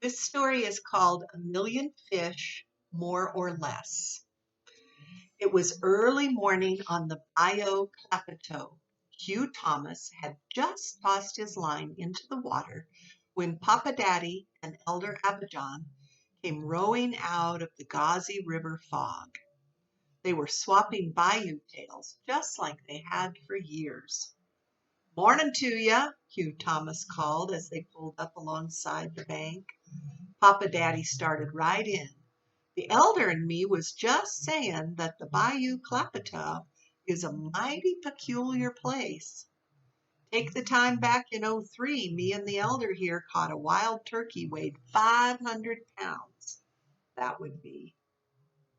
This story is called A Million Fish, More or Less. It was early morning on the Bayou Plateau. Hugh Thomas had just tossed his line into the water when Papa Daddy and Elder Abijah came rowing out of the gauzy river fog. They were swapping bayou tales just like they had for years. "Morning to ya," Hugh Thomas called as they pulled up alongside the bank. Papa Daddy started right in. "The elder and me was just saying that the Bayou Clapeta is a mighty peculiar place. Take the time back in '03, me and the elder here caught a wild turkey weighed 500 pounds. That would be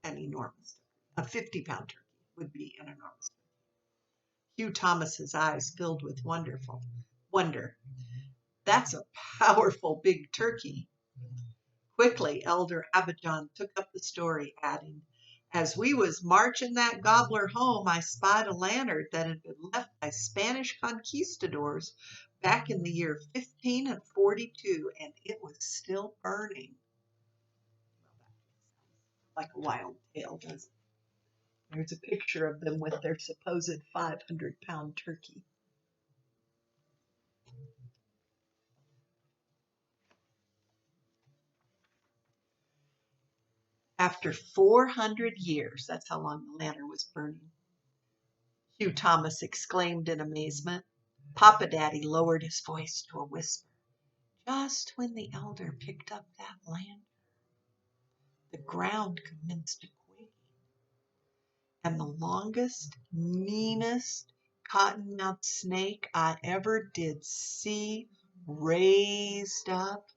an enormous turkey. A 50-pound turkey would be an enormous turkey." Hugh Thomas's eyes filled with wonder. "That's a powerful big turkey." Quickly, Elder Abijah took up the story, adding, "As we was marching that gobbler home, I spied a lantern that had been left by Spanish conquistadors back in the year 1542, and it was still burning." Like a wild tale, doesn't it? There's a picture of them with their supposed 500-pound turkey. After 400 years, that's how long the lantern was burning, Hugh Thomas exclaimed in amazement. Papa Daddy lowered his voice to a whisper. Just when the elder picked up that lantern, the ground commenced to quake, and the longest, meanest cottonmouth snake I ever did see raised up.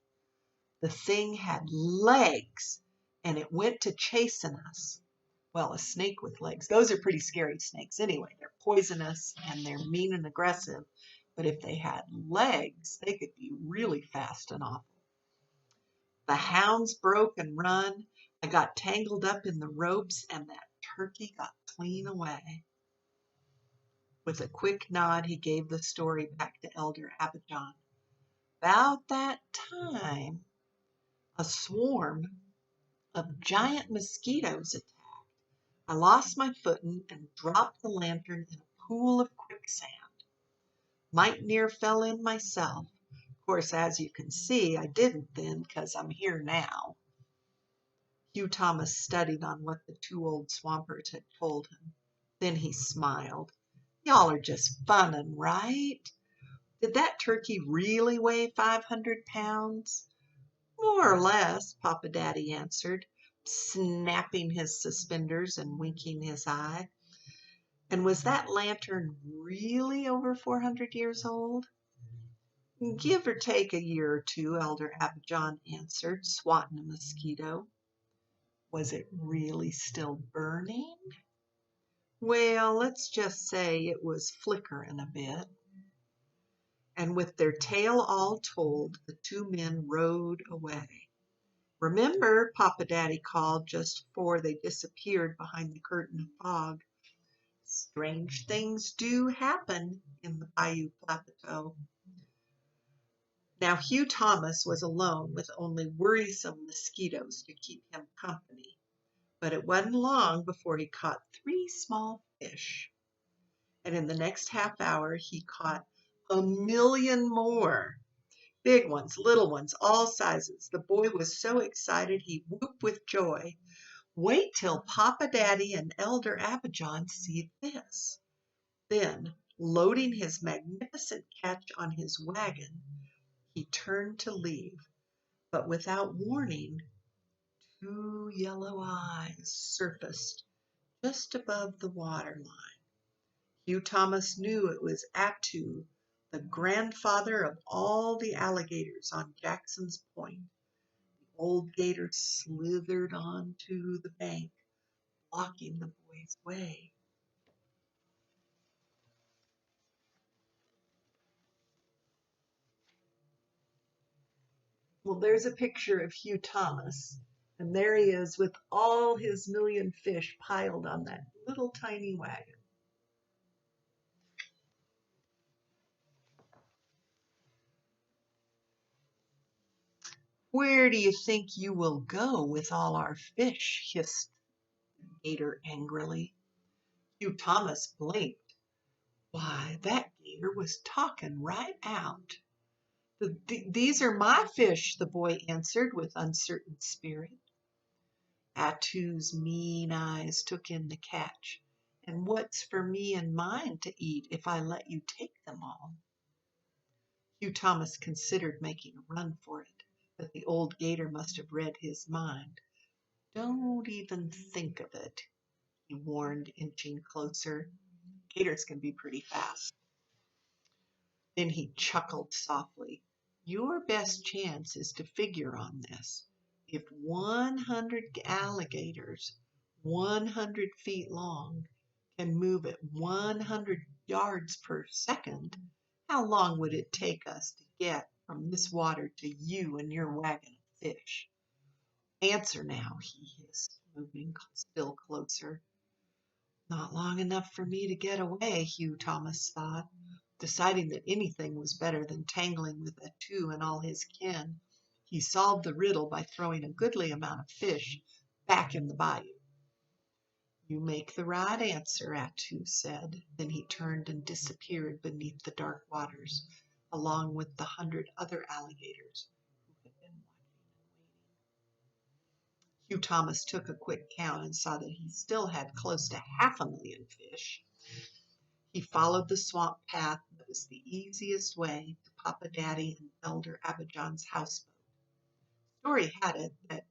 The thing had legs, and it went to chasing us. Well, a snake with legs. Those are pretty scary snakes anyway. They're poisonous and they're mean and aggressive. But if they had legs, they could be really fast and awful. The hounds broke and run. I got tangled up in the ropes, and that turkey got clean away. With a quick nod, he gave the story back to Elder Abijah. About that time, a swarm of giant mosquitoes attacked. I lost my footing and dropped the lantern in a pool of quicksand. Might near fell in myself. Of course, as you can see, I didn't then, 'cause I'm here now." Hugh Thomas studied on what the two old swampers had told him. Then he smiled. "Y'all are just funnin', right? Did that turkey really weigh 500 pounds? "More or less," Papa Daddy answered, snapping his suspenders and winking his eye. "And was that lantern really over 400 years old?" "Give or take a year or two," Elder Abijah answered, swatting a mosquito. "Was it really still burning?" "Well, let's just say it was flickering a bit." And with their tale all told, the two men rowed away. "Remember," Papa Daddy called just before they disappeared behind the curtain of fog, "strange things do happen in the Bayou Plateau." Now Hugh Thomas was alone with only worrisome mosquitoes to keep him company, but it wasn't long before he caught 3 small fish, and in the next half hour he caught 1,000,000 more. Big ones, little ones, all sizes. The boy was so excited he whooped with joy. Wait till Papa Daddy and Elder Abijah see this. Then, loading his magnificent catch on his wagon, he turned to leave, but without warning, 2 yellow eyes surfaced just above the waterline. Hugh Thomas knew it was Attu, the grandfather of all the alligators on Jackson's Point. The old gator slithered onto the bank, blocking the boy's way. Well, there's a picture of Hugh Thomas, and there he is with all his 1,000,000 fish piled on that little tiny wagon. Where do you think you will go with all our fish? Hissed the gator angrily. Hugh Thomas blinked. Why, that gator was talking right out. These are my fish, the boy answered with uncertain spirit. Attu's mean eyes took in the catch. And what's for me and mine to eat if I let you take them all? Hugh Thomas considered making a run for it, but the old gator must have read his mind. Don't even think of it, he warned, inching closer. Gators can be pretty fast. Then he chuckled softly. Your best chance is to figure on this. If 100 alligators, 100 feet long, can move at 100 yards per second, how long would it take us to get from this water to you and your wagon of fish? Answer now, he hissed, moving still closer. Not long enough for me to get away, Hugh Thomas thought, deciding that anything was better than tangling with Attu and all his kin. He solved the riddle by throwing a goodly amount of fish back in the bayou. You make the right answer, Attu said. Then he turned and disappeared beneath the dark waters, along with the 100 other alligators who had been watching and waiting. Hugh Thomas took a quick count and saw that he still had close to 500,000 fish. He followed the swamp path that was the easiest way to Papa Daddy and Elder Abijah's houseboat. Story had it that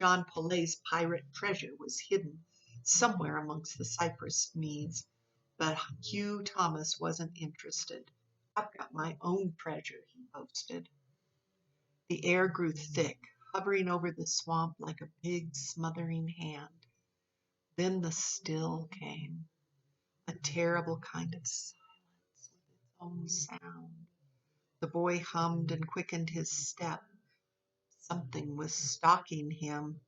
John Paulet's pirate treasure was hidden somewhere amongst the cypress knees, but Hugh Thomas wasn't interested. I've got my own treasure, he boasted. The air grew thick, hovering over the swamp like a big smothering hand. Then the still came, a terrible kind of silence with its own sound. The boy hummed and quickened his step. Something was stalking him,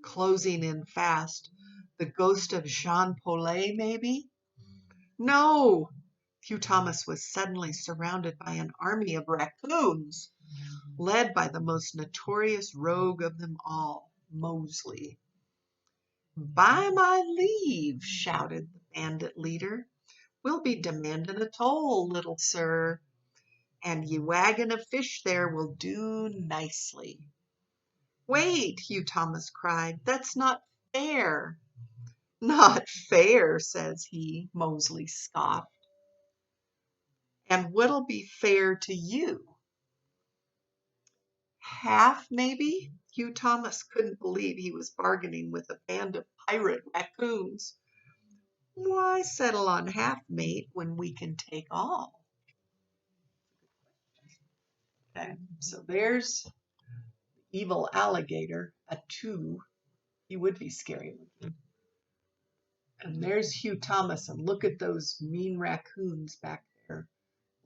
closing in fast. The ghost of Jean Paulet, maybe? No! Hugh Thomas was suddenly surrounded by an army of raccoons, led by the most notorious rogue of them all, Mosley. By my leave, shouted the bandit leader. We'll be demanding a toll, little sir, and ye wagon of fish there will do nicely. Wait, Hugh Thomas cried, that's not fair. Not fair, says he, Mosley scoffed. And what'll be fair to you? Half, maybe? Hugh Thomas couldn't believe he was bargaining with a band of pirate raccoons. Why settle on half, mate, when we can take all? Okay, so there's evil alligator, Attu. He would be scary looking. And there's Hugh Thomas, and look at those mean raccoons back there,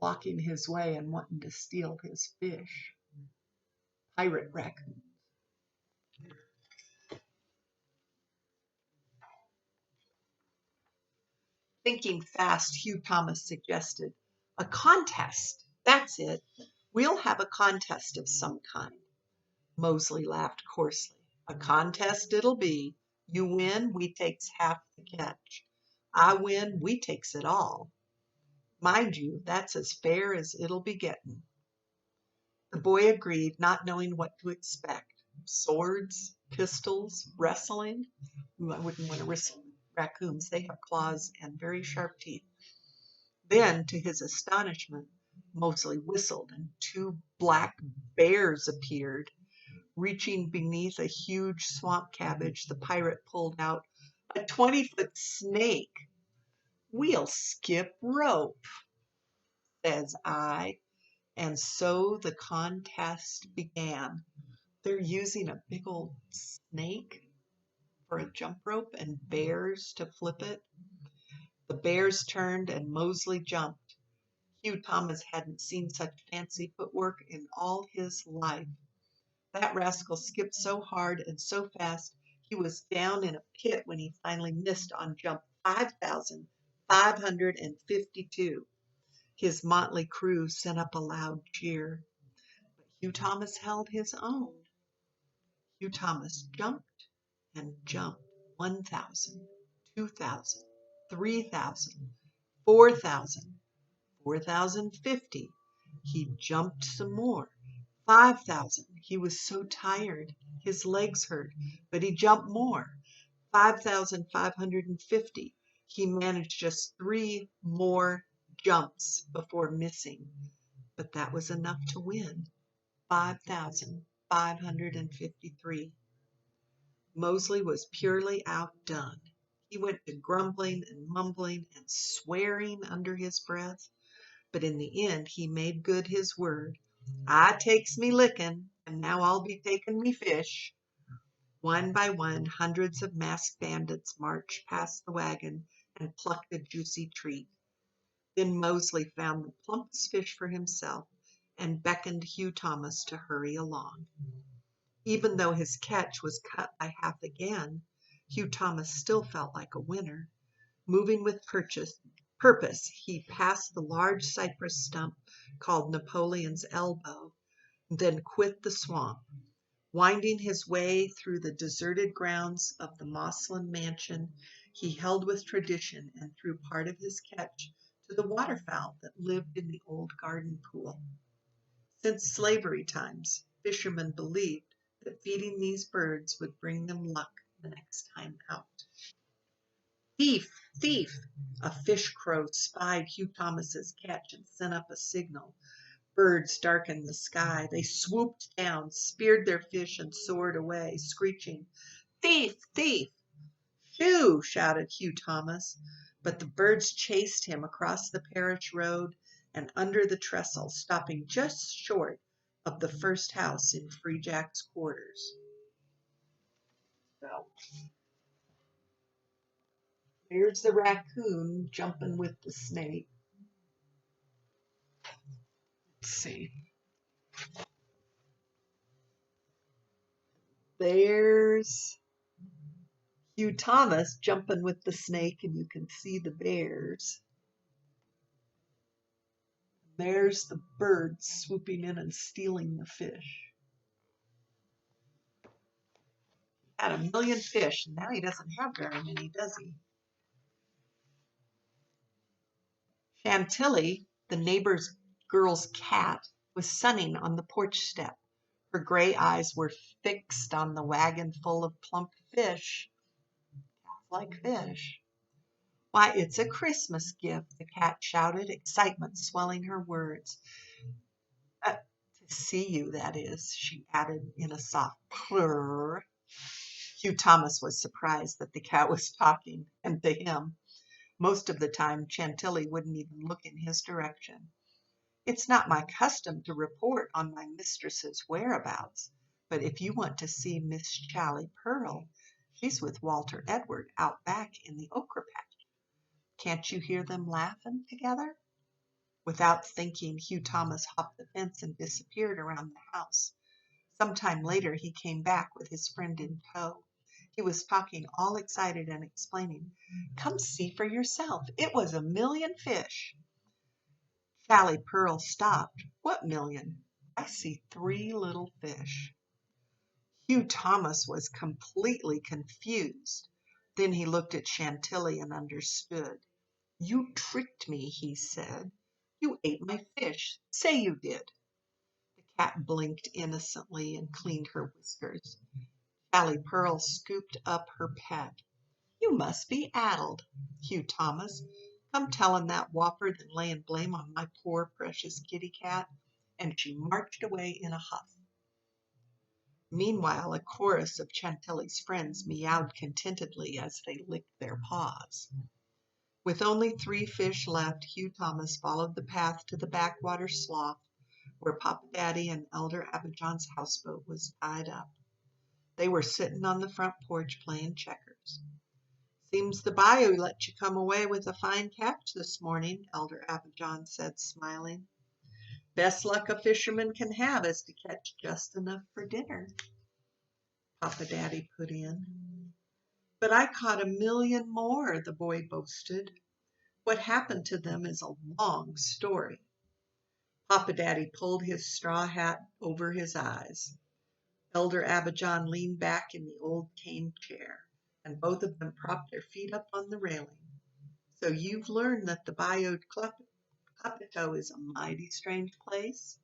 blocking his way and wanting to steal his fish. Pirate raccoons. Thinking fast, Hugh Thomas suggested, a contest. That's it. We'll have a contest of some kind. Mosley laughed coarsely. A contest it'll be. You win, we takes half the catch. I win, we takes it all. Mind you, that's as fair as it'll be getting. The boy agreed, not knowing what to expect. Swords, pistols, wrestling. Ooh, I wouldn't want to wrestle raccoons. They have claws and very sharp teeth. Then, to his astonishment, Mosley whistled, and 2 black bears appeared. Reaching beneath a huge swamp cabbage, the pirate pulled out a 20-foot snake. We'll skip rope, says I. And so the contest began. They're using a big old snake for a jump rope and bears to flip it. The bears turned and Mosley jumped. Hugh Thomas hadn't seen such fancy footwork in all his life. That rascal skipped so hard and so fast he was down in a pit when he finally missed on jump 5,552. His motley crew sent up a loud cheer. But Hugh Thomas held his own. Hugh Thomas jumped and jumped 1,000, 2,000, 3,000, 4,000, 4,050. He jumped some more. 5,000. He was so tired. His legs hurt, but he jumped more. 5,550. He managed just 3 more jumps before missing, but that was enough to win. 5,553. Mosley was purely outdone. He went to grumbling and mumbling and swearing under his breath, but in the end he made good his word. I takes me lickin', and now I'll be takin' me fish. One by one, hundreds of masked bandits marched past the wagon and plucked a juicy treat. Then Mosley found the plumpest fish for himself and beckoned Hugh Thomas to hurry along. Even though his catch was cut by half again, Hugh Thomas still felt like a winner. Moving with purpose, he passed the large cypress stump called Napoleon's Elbow, then quit the swamp. Winding his way through the deserted grounds of the Moslin mansion, he held with tradition and threw part of his catch to the waterfowl that lived in the old garden pool. Since slavery times, fishermen believed that feeding these birds would bring them luck the next time out. Thief! Thief! A fish crow spied Hugh Thomas's catch and sent up a signal. Birds darkened the sky. They swooped down, speared their fish, and soared away, screeching, "Thief! Thief!" "Shoo!" shouted Hugh Thomas, but the birds chased him across the parish road and under the trestle, stopping just short of the first house in Free Jack's quarters. So, here's the raccoon jumping with the snake. Let's see. There's Hugh Thomas jumping with the snake, and you can see the bears. There's the birds swooping in and stealing the fish. He had 1,000,000 fish, and now he doesn't have very many, does he? Chantilly, the neighbor's girl's cat, was sunning on the porch step. Her gray eyes were fixed on the wagon full of plump fish. Cats like fish. "Why, it's a Christmas gift," the cat shouted, excitement swelling her words. To see you, that is," she added in a soft purr. Hugh Thomas was surprised that the cat was talking, and to him. Most of the time, Chantilly wouldn't even look in his direction. "It's not my custom to report on my mistress's whereabouts, but if you want to see Miss Challie Pearl, she's with Walter Edward out back in the okra patch. Can't you hear them laughing together?" Without thinking, Hugh Thomas hopped the fence and disappeared around the house. Some time later, he came back with his friend in tow. He was talking all excited and explaining, "Come see for yourself. It was 1,000,000 fish." Challie Pearl stopped. "What 1,000,000? I see 3 little fish." Hugh Thomas was completely confused. Then he looked at Chantilly and understood. "You tricked me," he said. "You ate my fish. Say you did." The cat blinked innocently and cleaned her whiskers. Challie Pearl scooped up her pet. "You must be addled, Hugh Thomas. Come tellin' that whopper than layin' blame on my poor precious kitty cat," and she marched away in a huff. Meanwhile, a chorus of Chantilly's friends meowed contentedly as they licked their paws. With only 3 fish left, Hugh Thomas followed the path to the backwater slough, where Papa Daddy and Elder Abijah's houseboat was tied up. They were sitting on the front porch playing checkers. "Seems the bayou let you come away with a fine catch this morning," Elder Abijah said, smiling. "Best luck a fisherman can have is to catch just enough for dinner," Papa Daddy put in. "But I caught 1,000,000 more," the boy boasted. "What happened to them is a long story." Papa Daddy pulled his straw hat over his eyes. Elder Abijah leaned back in the old cane chair, and both of them propped their feet up on the railing. So you've learned that the Bayou Capito is a mighty strange place?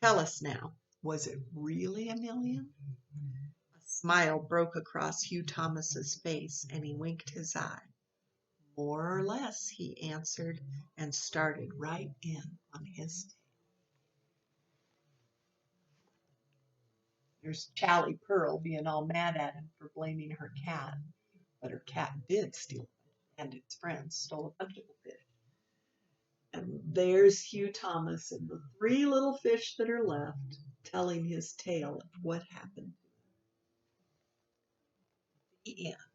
Tell us now, was it really a million? A smile broke across Hugh Thomas's face, and he winked his eye. More or less, he answered, and started right in on his tale. There's Charlie Pearl being all mad at him for blaming her cat, but her cat did steal it, and its friends stole a bunch of the fish. And there's Hugh Thomas and the three little fish that are left, telling his tale of what happened. The end.